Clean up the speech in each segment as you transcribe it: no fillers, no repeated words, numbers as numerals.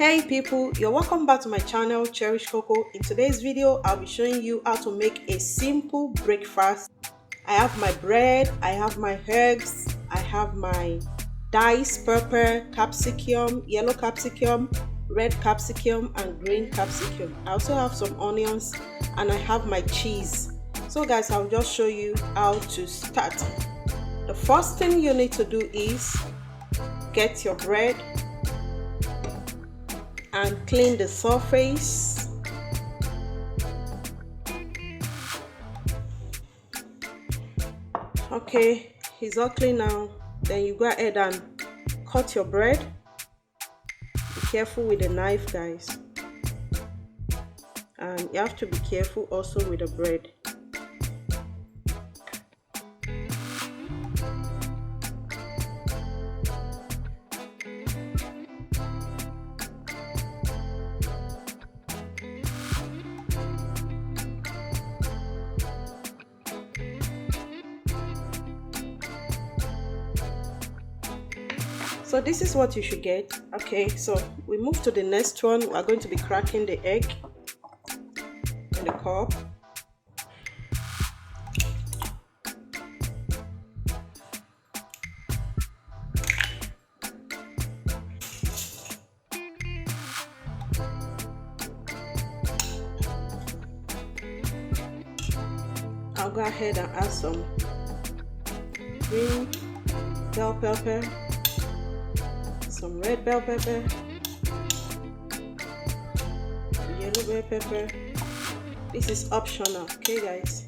Hey people, you're welcome back to my channel Cherish Coco. In today's video I'll be showing you how to make a simple breakfast. I have my bread, I have my herbs, I have my diced pepper, capsicum, yellow capsicum, red capsicum and green capsicum. I also have some onions and I have my cheese. So guys, I'll just show you how to start. The first thing you need to do is get your bread and clean the surface. Okay, it's all clean now. Then you go ahead and cut your bread. Be careful with the knife, guys, and you have to be careful also with the bread. So this is what you should get. Okay, so we move to the next one. We are going to be cracking the egg in the cup. I'll go ahead and add some green bell pepper, some red bell pepper, yellow bell pepper. This is optional, okay guys,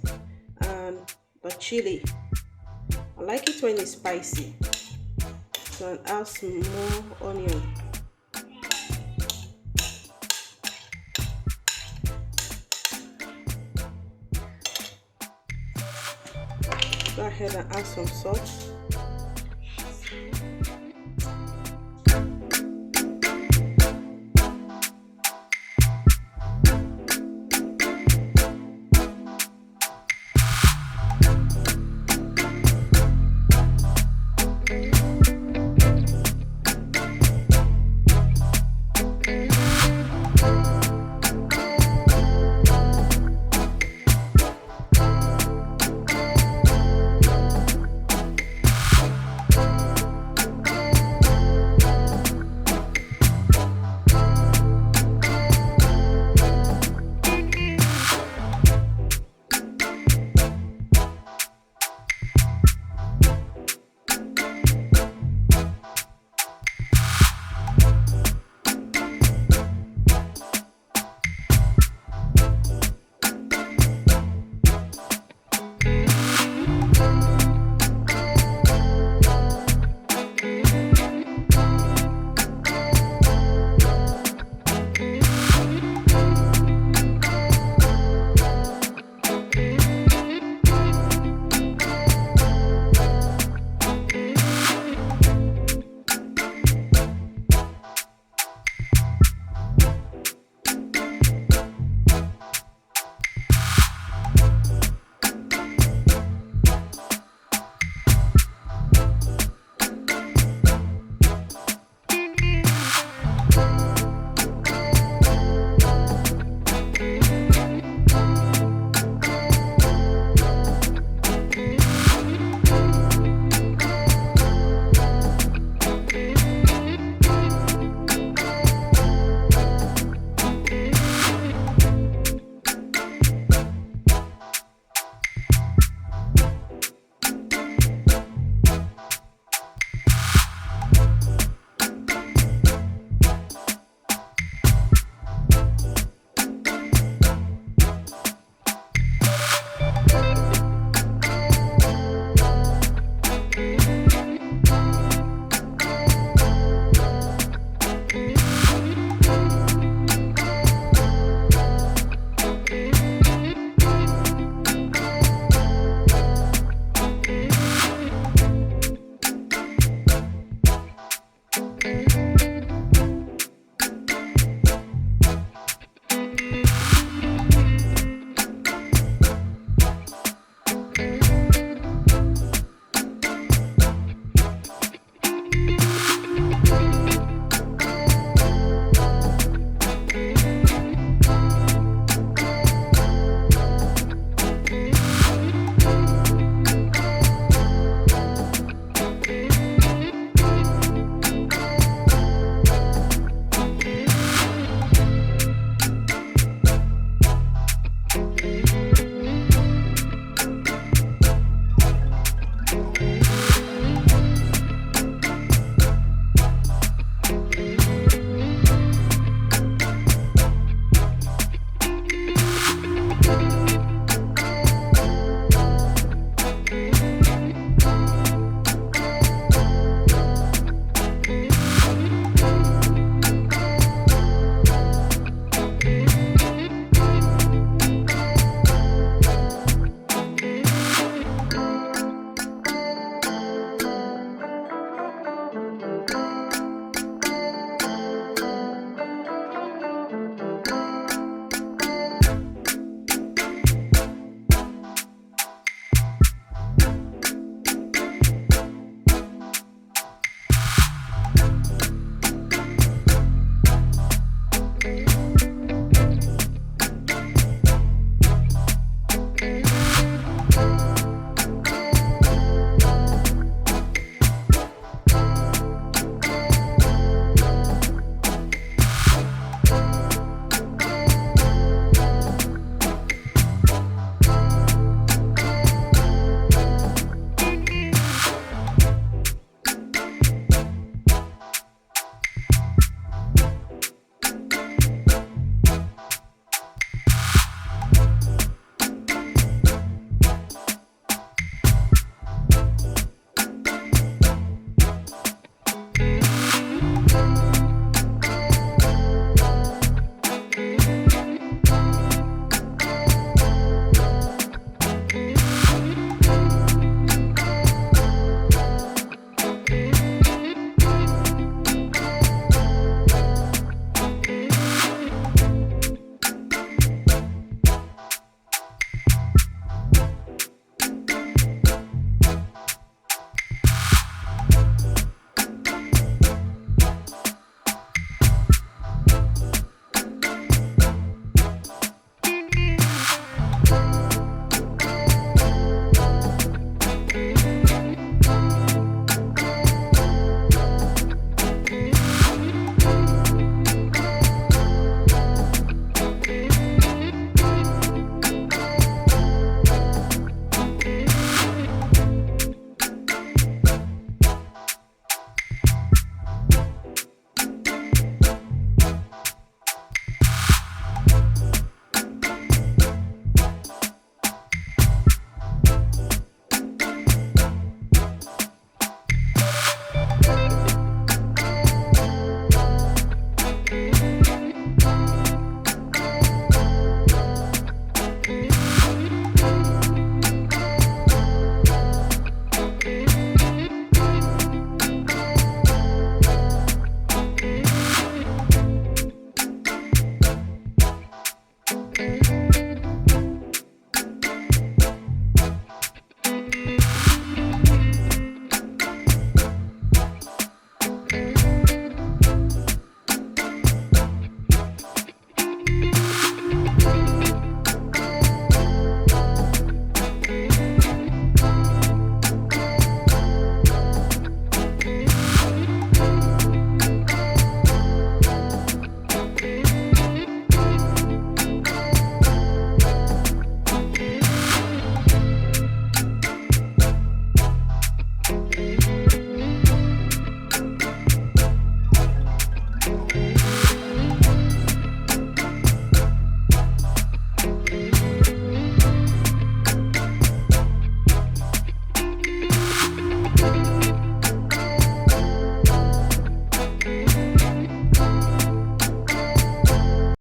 and the chili. I like it when it's spicy, so I'll add some more onion. Go ahead and add some salt.